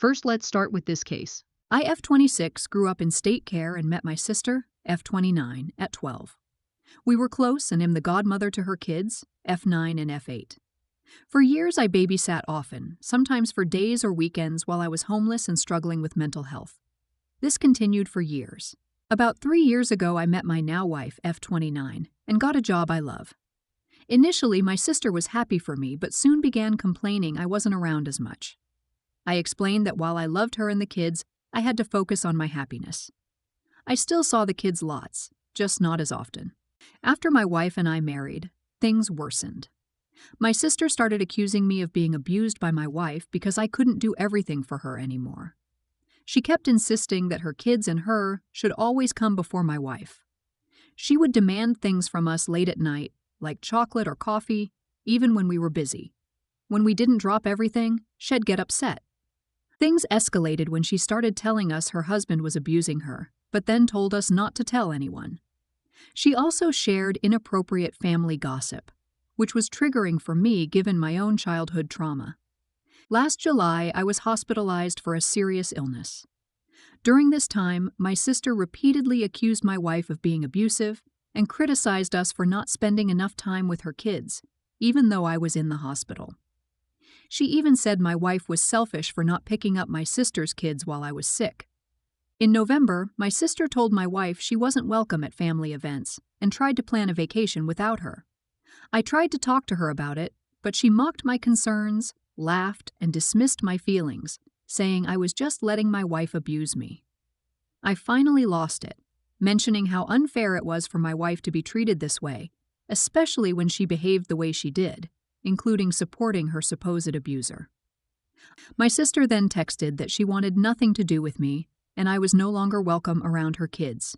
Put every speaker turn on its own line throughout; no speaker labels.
First, let's start with this case. I, F26, grew up in state care and met my sister, F29, at 12. We were close and am the godmother to her kids, F9 and F8. For years, I babysat often, sometimes for days or weekends while I was homeless and struggling with mental health. This continued for years. About 3 years ago, I met my now wife, F29, and got a job I love. Initially, my sister was happy for me, but soon began complaining I wasn't around as much. I explained that while I loved her and the kids, I had to focus on my happiness. I still saw the kids lots, just not as often. After my wife and I married, things worsened. My sister started accusing me of being abused by my wife because I couldn't do everything for her anymore. She kept insisting that her kids and her should always come before my wife. She would demand things from us late at night, like chocolate or coffee, even when we were busy. When we didn't drop everything, she'd get upset. Things escalated when she started telling us her husband was abusing her, but then told us not to tell anyone. She also shared inappropriate family gossip, which was triggering for me given my own childhood trauma. Last July, I was hospitalized for a serious illness. During this time, my sister repeatedly accused my wife of being abusive and criticized us for not spending enough time with her kids, even though I was in the hospital. She even said my wife was selfish for not picking up my sister's kids while I was sick. In November, my sister told my wife she wasn't welcome at family events and tried to plan a vacation without her. I tried to talk to her about it, but she mocked my concerns, laughed, and dismissed my feelings, saying I was just letting my wife abuse me. I finally lost it, mentioning how unfair it was for my wife to be treated this way, especially when she behaved the way she did, including supporting her supposed abuser. My sister then texted that she wanted nothing to do with me, and I was no longer welcome around her kids.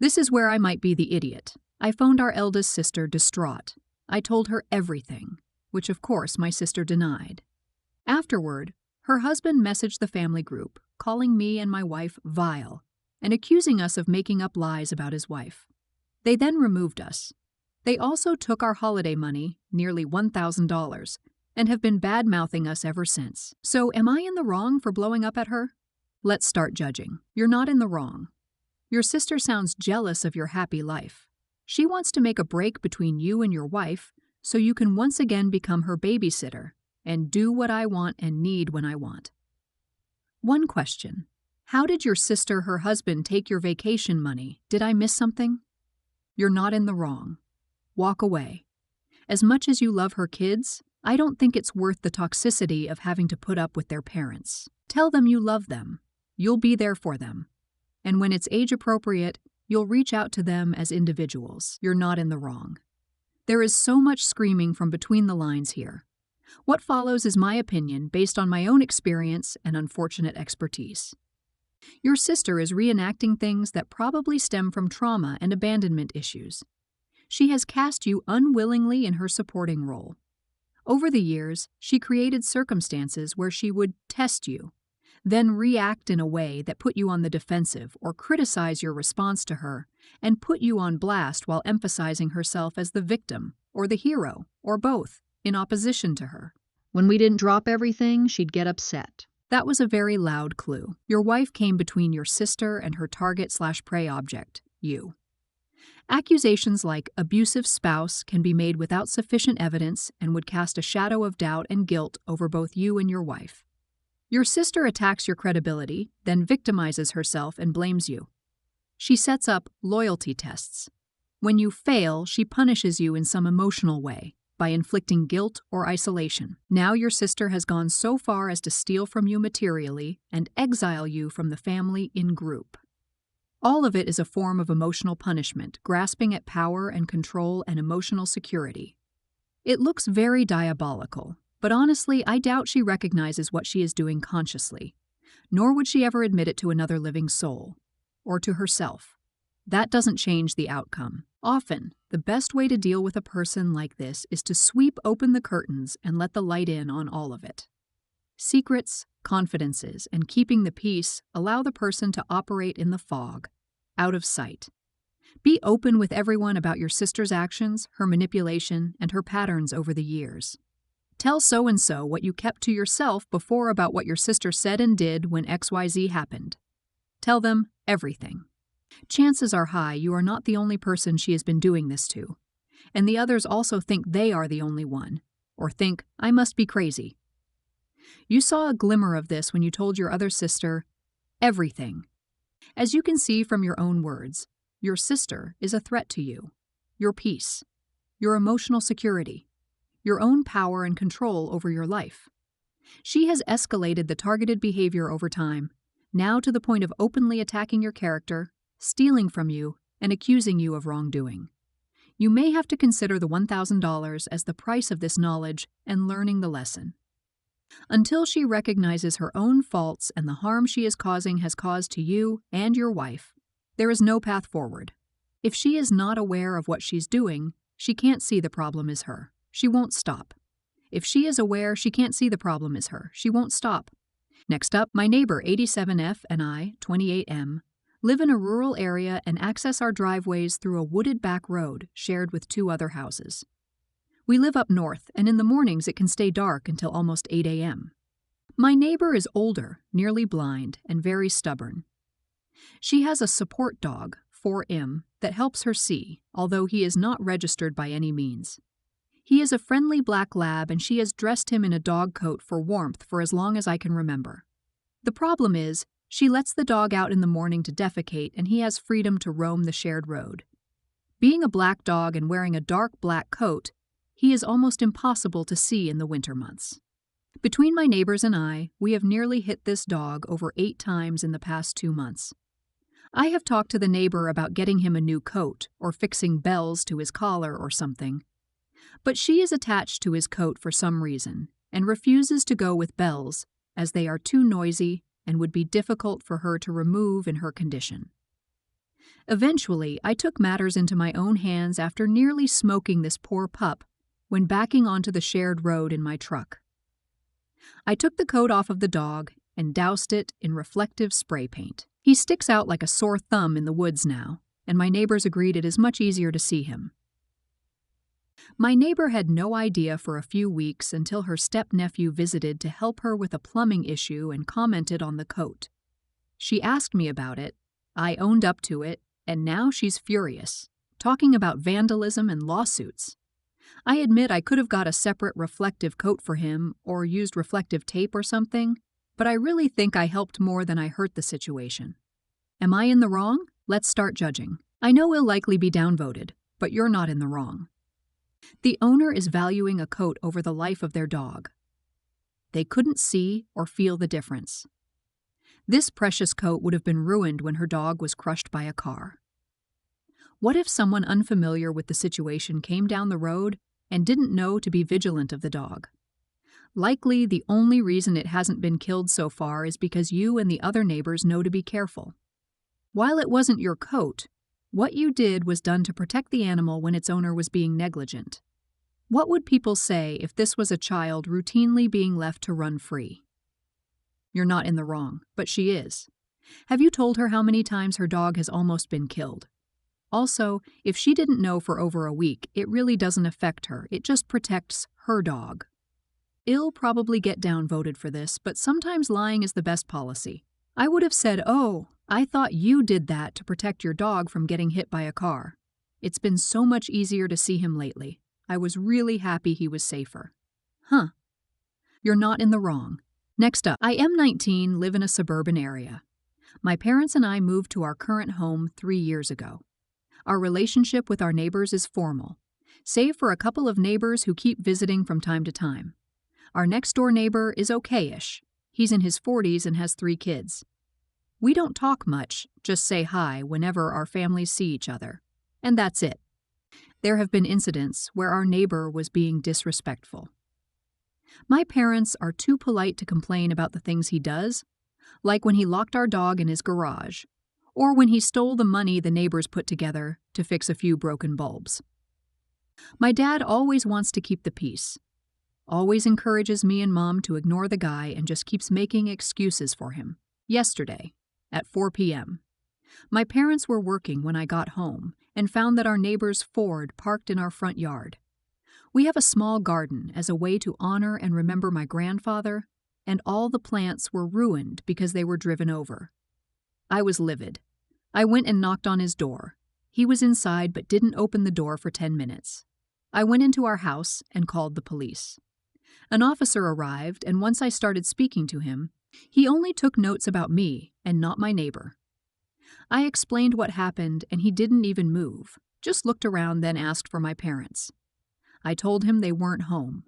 This is where I might be the idiot. I phoned our eldest sister distraught. I told her everything, which of course my sister denied. Afterward, her husband messaged the family group, calling me and my wife vile, and accusing us of making up lies about his wife. They then removed us. They also took our holiday money, nearly $1,000, and have been bad-mouthing us ever since. So am I in the wrong for blowing up at her? Let's start judging. You're not in the wrong. Your sister sounds jealous of your happy life. She wants to make a break between you and your wife so you can once again become her babysitter and do what I want and need when I want. One question. How did your sister, her husband, take your vacation money? Did I miss something? You're not in the wrong. Walk away. As much as you love her kids, I don't think it's worth the toxicity of having to put up with their parents. Tell them you love them. You'll be there for them. And when it's age appropriate, you'll reach out to them as individuals. You're not in the wrong. There is so much screaming from between the lines here. What follows is my opinion based on my own experience and unfortunate expertise. Your sister is reenacting things that probably stem from trauma and abandonment issues. She has cast you unwillingly in her supporting role. Over the years, she created circumstances where she would test you, then react in a way that put you on the defensive or criticize your response to her and put you on blast while emphasizing herself as the victim or the hero or both in opposition to her. When we didn't drop everything, she'd get upset. That was a very loud clue. Your wife came between your sister and her target/prey object, you. Accusations like abusive spouse can be made without sufficient evidence and would cast a shadow of doubt and guilt over both you and your wife. Your sister attacks your credibility, then victimizes herself and blames you. She sets up loyalty tests. When you fail, she punishes you in some emotional way by inflicting guilt or isolation. Now your sister has gone so far as to steal from you materially and exile you from the family in group. All of it is a form of emotional punishment, grasping at power and control and emotional security. It looks very diabolical, but honestly, I doubt she recognizes what she is doing consciously, nor would she ever admit it to another living soul, or to herself. That doesn't change the outcome. Often, the best way to deal with a person like this is to sweep open the curtains and let the light in on all of it. Secrets, confidences, and keeping the peace allow the person to operate in the fog, out of sight. Be open with everyone about your sister's actions, her manipulation, and her patterns over the years. Tell so-and-so what you kept to yourself before about what your sister said and did when XYZ happened. Tell them everything. Chances are high you are not the only person she has been doing this to, and the others also think they are the only one, or think, I must be crazy. You saw a glimmer of this when you told your other sister everything. As you can see from your own words, your sister is a threat to you, your peace, your emotional security, your own power and control over your life. She has escalated the targeted behavior over time, now to the point of openly attacking your character, stealing from you, and accusing you of wrongdoing. You may have to consider the $1,000 as the price of this knowledge and learning the lesson. Until she recognizes her own faults and the harm she is causing has caused to you and your wife, there is no path forward. If she is not aware of what she's doing, she can't see the problem is her. She won't stop. If she is aware she can't see the problem is her, she won't stop. Next up, my neighbor 87F and I, 28M, live in a rural area and access our driveways through a wooded back road shared with 2 other houses. We live up north, and in the mornings it can stay dark until almost 8 a.m. My neighbor is older, nearly blind, and very stubborn. She has a support dog, 4M, that helps her see, although he is not registered by any means. He is a friendly black lab, and she has dressed him in a dog coat for warmth for as long as I can remember. The problem is, she lets the dog out in the morning to defecate, and he has freedom to roam the shared road. Being a black dog and wearing a dark black coat, he is almost impossible to see in the winter months. Between my neighbors and I, we have nearly hit this dog over 8 times in the past 2 months. I have talked to the neighbor about getting him a new coat or fixing bells to his collar or something. But she is attached to his coat for some reason and refuses to go with bells as they are too noisy and would be difficult for her to remove in her condition. Eventually, I took matters into my own hands after nearly smoking this poor pup when backing onto the shared road in my truck. I took the coat off of the dog and doused it in reflective spray paint. He sticks out like a sore thumb in the woods now, and my neighbors agreed it is much easier to see him. My neighbor had no idea for a few weeks until her step-nephew visited to help her with a plumbing issue and commented on the coat. She asked me about it, I owned up to it, and now she's furious, talking about vandalism and lawsuits. I admit I could have got a separate reflective coat for him or used reflective tape or something, but I really think I helped more than I hurt the situation. Am I in the wrong? Let's start judging. I know we'll likely be downvoted, but you're not in the wrong. The owner is valuing a coat over the life of their dog. They couldn't see or feel the difference. This precious coat would have been ruined when her dog was crushed by a car. What if someone unfamiliar with the situation came down the road and didn't know to be vigilant of the dog? Likely, the only reason it hasn't been killed so far is because you and the other neighbors know to be careful. While it wasn't your coat, what you did was done to protect the animal when its owner was being negligent. What would people say if this was a child routinely being left to run free? You're not in the wrong, but she is. Have you told her how many times her dog has almost been killed? Also, if she didn't know for over a week, it really doesn't affect her, it just protects her dog. I'll probably get downvoted for this, but sometimes lying is the best policy. I would have said, oh, I thought you did that to protect your dog from getting hit by a car. It's been so much easier to see him lately. I was really happy he was safer. Huh. You're not in the wrong. Next up, I am 19, live in a suburban area. My parents and I moved to our current home 3 years ago. Our relationship with our neighbors is formal, save for a couple of neighbors who keep visiting from time to time. Our next-door neighbor is okay-ish. He's in his 40s and has 3 kids. We don't talk much, just say hi whenever our families see each other. And that's it. There have been incidents where our neighbor was being disrespectful. My parents are too polite to complain about the things he does, like when he locked our dog in his garage, or when he stole the money the neighbors put together to fix a few broken bulbs. My dad always wants to keep the peace, always encourages me and Mom to ignore the guy and just keeps making excuses for him. Yesterday, at 4 p.m., my parents were working when I got home and found that our neighbor's Ford parked in our front yard. We have a small garden as a way to honor and remember my grandfather, and all the plants were ruined because they were driven over. I was livid. I went and knocked on his door. He was inside but didn't open the door for 10 minutes. I went into our house and called the police. An officer arrived, and once I started speaking to him, he only took notes about me and not my neighbor. I explained what happened, and he didn't even move, just looked around, then asked for my parents. I told him they weren't home.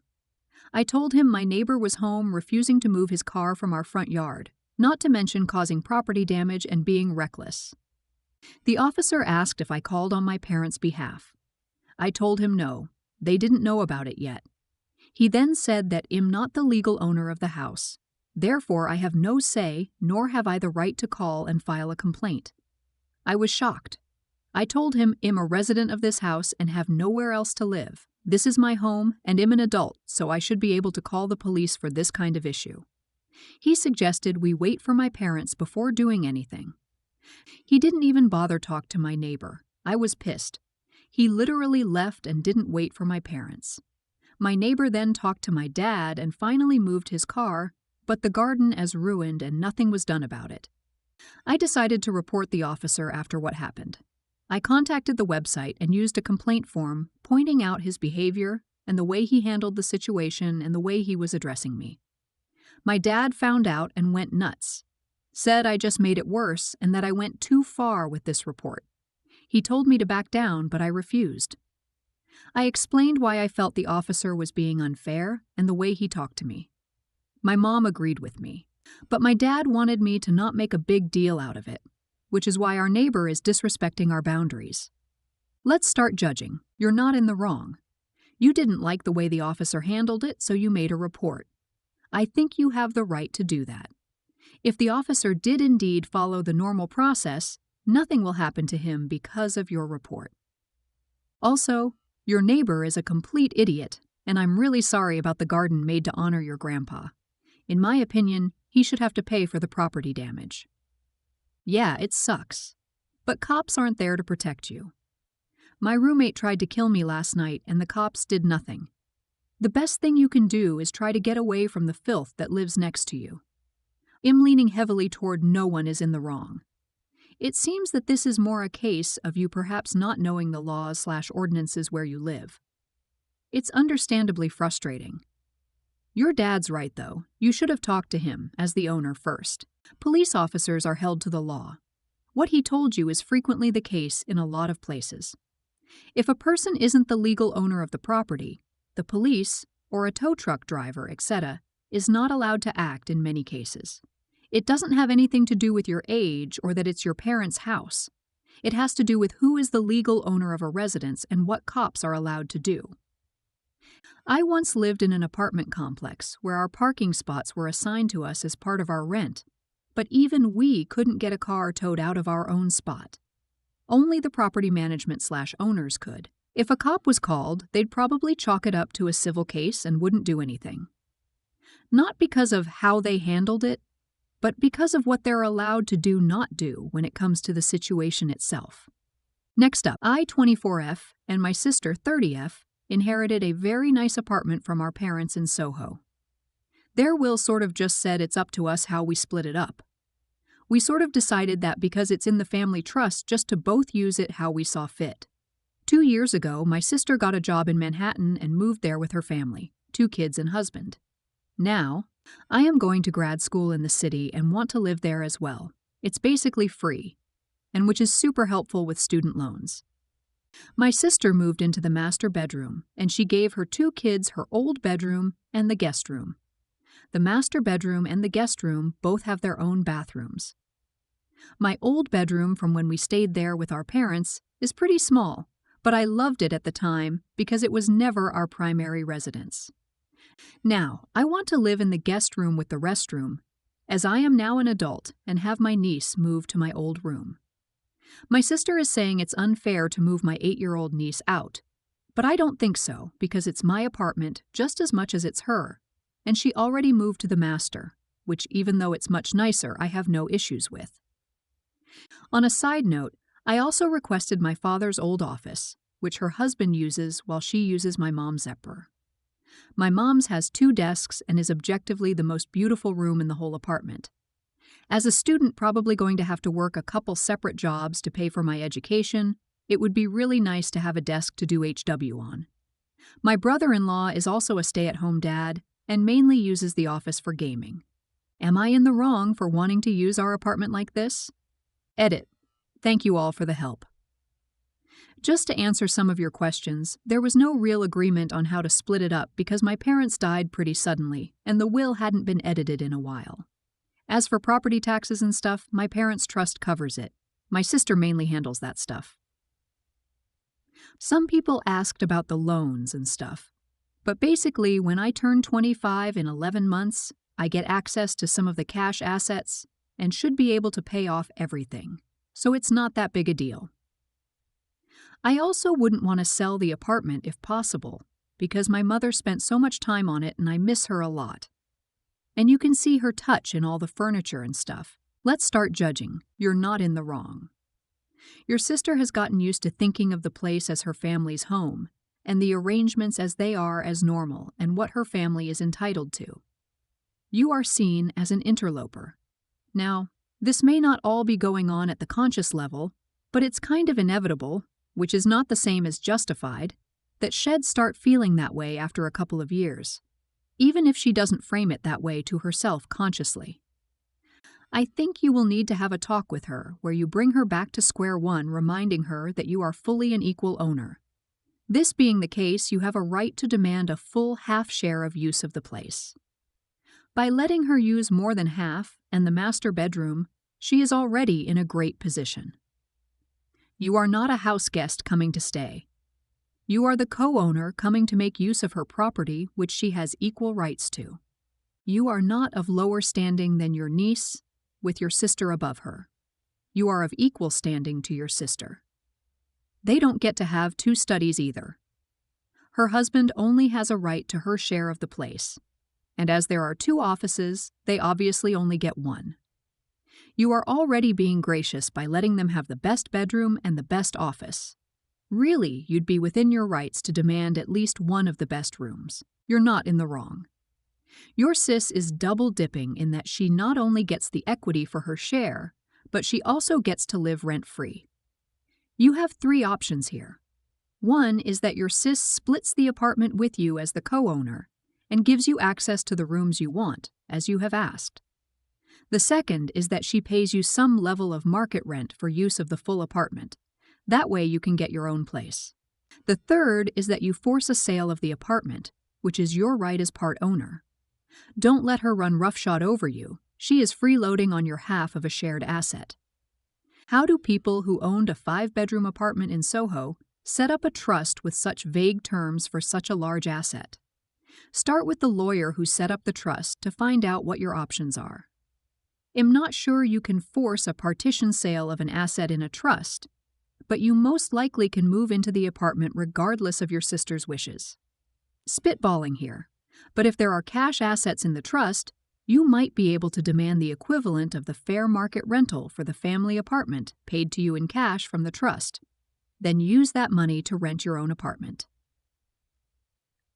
I told him my neighbor was home, refusing to move his car from our front yard, not to mention causing property damage and being reckless. The officer asked if I called on my parents' behalf. I told him no, they didn't know about it yet. He then said that I'm not the legal owner of the house. Therefore, I have no say, nor have I the right to call and file a complaint. I was shocked. I told him I'm a resident of this house and have nowhere else to live. This is my home, and I'm an adult, so I should be able to call the police for this kind of issue. He suggested we wait for my parents before doing anything. He didn't even bother talk to my neighbor. I was pissed. He literally left and didn't wait for my parents. My neighbor then talked to my dad and finally moved his car, but the garden is ruined and nothing was done about it. I decided to report the officer after what happened. I contacted the website and used a complaint form pointing out his behavior and the way he handled the situation and the way he was addressing me. My dad found out and went nuts. Said I just made it worse and that I went too far with this report. He told me to back down, but I refused. I explained why I felt the officer was being unfair and the way he talked to me. My mom agreed with me, but my dad wanted me to not make a big deal out of it, which is why our neighbor is disrespecting our boundaries. Let's start judging. You're not in the wrong. You didn't like the way the officer handled it, so you made a report. I think you have the right to do that. If the officer did indeed follow the normal process, nothing will happen to him because of your report. Also, your neighbor is a complete idiot, and I'm really sorry about the garden made to honor your grandpa. In my opinion, he should have to pay for the property damage. Yeah, it sucks. But cops aren't there to protect you. My roommate tried to kill me last night, and the cops did nothing. The best thing you can do is try to get away from the filth that lives next to you. I'm leaning heavily toward no one is in the wrong. It seems that this is more a case of you perhaps not knowing the laws/ordinances where you live. It's understandably frustrating. Your dad's right, though. You should have talked to him, as the owner, first. Police officers are held to the law. What he told you is frequently the case in a lot of places. If a person isn't the legal owner of the property, the police, or a tow truck driver, etc., is not allowed to act in many cases. It doesn't have anything to do with your age or that it's your parents' house. It has to do with who is the legal owner of a residence and what cops are allowed to do. I once lived in an apartment complex where our parking spots were assigned to us as part of our rent, but even we couldn't get a car towed out of our own spot. Only the property management/owners could. If a cop was called, they'd probably chalk it up to a civil case and wouldn't do anything. Not because of how they handled it, but because of what they're allowed to not do when it comes to the situation itself. Next up, I, 24F, and my sister, 30F, inherited a very nice apartment from our parents in Soho. Their will sort of just said it's up to us how we split it up. We sort of decided that because it's in the family trust just to both use it how we saw fit. 2 years ago, my sister got a job in Manhattan and moved there with her family, 2 kids and husband. Now, I am going to grad school in the city and want to live there as well. It's basically free, and which is super helpful with student loans. My sister moved into the master bedroom, and she gave her 2 kids her old bedroom and the guest room. The master bedroom and the guest room both have their own bathrooms. My old bedroom from when we stayed there with our parents is pretty small, but I loved it at the time because it was never our primary residence. Now, I want to live in the guest room with the restroom, as I am now an adult and have my niece move to my old room. My sister is saying it's unfair to move my 8-year-old niece out, but I don't think so because it's my apartment just as much as it's her, and she already moved to the master, which even though it's much nicer, I have no issues with. On a side note, I also requested my father's old office, which her husband uses while she uses my mom's Zephyr. My mom's has 2 desks and is objectively the most beautiful room in the whole apartment. As a student probably going to have to work a couple separate jobs to pay for my education, it would be really nice to have a desk to do HW on. My brother-in-law is also a stay-at-home dad and mainly uses the office for gaming. Am I in the wrong for wanting to use our apartment like this? Edit. Thank you all for the help. Just to answer some of your questions, there was no real agreement on how to split it up because my parents died pretty suddenly and the will hadn't been edited in a while. As for property taxes and stuff, my parents' trust covers it. My sister mainly handles that stuff. Some people asked about the loans and stuff, but basically when I turn 25 in 11 months, I get access to some of the cash assets and should be able to pay off everything, so it's not that big a deal. I also wouldn't want to sell the apartment if possible, because my mother spent so much time on it and I miss her a lot. And you can see her touch in all the furniture and stuff. Let's start judging. You're not in the wrong. Your sister has gotten used to thinking of the place as her family's home, and the arrangements as they are as normal and what her family is entitled to. You are seen as an interloper. Now, this may not all be going on at the conscious level, but it's kind of inevitable, which is not the same as justified, that Sheds start feeling that way after a couple of years, even if she doesn't frame it that way to herself consciously. I think you will need to have a talk with her where you bring her back to square one, reminding her that you are fully an equal owner. This being the case, you have a right to demand a full half share of use of the place. By letting her use more than half and the master bedroom, she is already in a great position. You are not a house guest coming to stay. You are the co-owner coming to make use of her property, which she has equal rights to. You are not of lower standing than your niece, with your sister above her. You are of equal standing to your sister. They don't get to have 2 studies either. Her husband only has a right to her share of the place, and as there are 2 offices, they obviously only get 1. You are already being gracious by letting them have the best bedroom and the best office. Really, you'd be within your rights to demand at least one of the best rooms. You're not in the wrong. Your sis is double dipping in that she not only gets the equity for her share, but she also gets to live rent-free. You have 3 options here. One is that your sis splits the apartment with you as the co-owner and gives you access to the rooms you want, as you have asked. The second is that she pays you some level of market rent for use of the full apartment. That way you can get your own place. The third is that you force a sale of the apartment, which is your right as part owner. Don't let her run roughshod over you. She is freeloading on your half of a shared asset. How do people who owned a 5-bedroom apartment in Soho set up a trust with such vague terms for such a large asset? Start with the lawyer who set up the trust to find out what your options are. I'm not sure you can force a partition sale of an asset in a trust, but you most likely can move into the apartment regardless of your sister's wishes. Spitballing here, but if there are cash assets in the trust, you might be able to demand the equivalent of the fair market rental for the family apartment paid to you in cash from the trust. Then use that money to rent your own apartment.